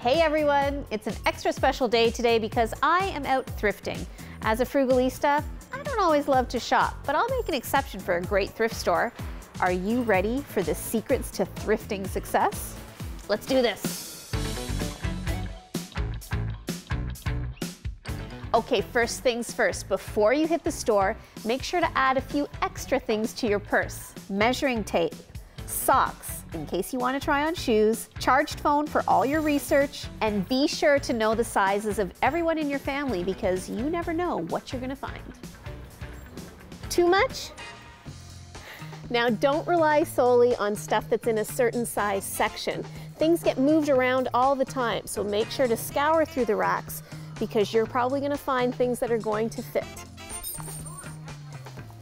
Hey everyone, it's an extra special day today because I am out thrifting. As a Frugalista, I don't always love to shop, but I'll make an exception for a great thrift store. Are you ready for the secrets to thrifting success? Let's do this. Okay, first things first, before you hit the store, make sure to add a few extra things to your purse. Measuring tape, socks, in case you want to try on shoes, charged phone for all your research, and be sure to know the sizes of everyone in your family because you never know what you're going to find. Too much? Now don't rely solely on stuff that's in a certain size section. Things get moved around all the time, so make sure to scour through the racks because you're probably going to find things that are going to fit.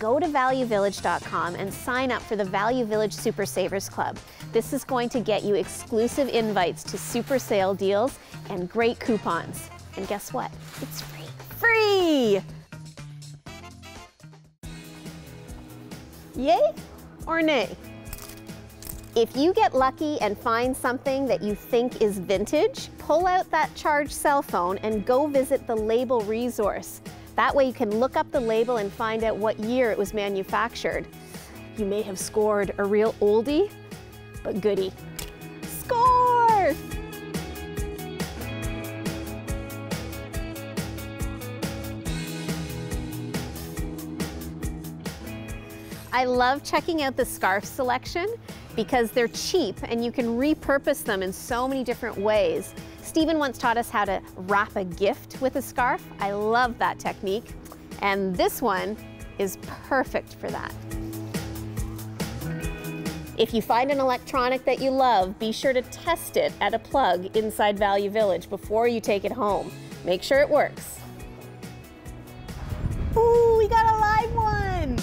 Go to valuevillage.com and sign up for the Value Village Super Savers Club. This is going to get you exclusive invites to super sale deals and great coupons. And guess what? It's free. Free! Yay or nay? If you get lucky and find something that you think is vintage, pull out that charged cell phone and go visit the label resource. That way you can look up the label and find out what year it was manufactured. You may have scored a real oldie, but goodie. Score! I love checking out the scarf selection because they're cheap and you can repurpose them in so many different ways. Stephen once taught us how to wrap a gift with a scarf. I love that technique. And this one is perfect for that. If you find an electronic that you love, be sure to test it at a plug inside Value Village before you take it home. Make sure it works. Ooh, we got a live one!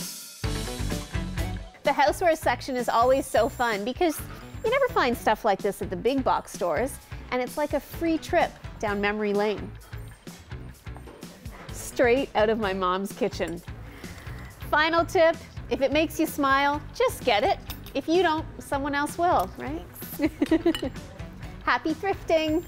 The houseware section is always so fun because you never find stuff like this at the big box stores. And it's like a free trip down memory lane. Straight out of my mom's kitchen. Final tip, if it makes you smile, just get it. If you don't, someone else will, right? Happy thrifting!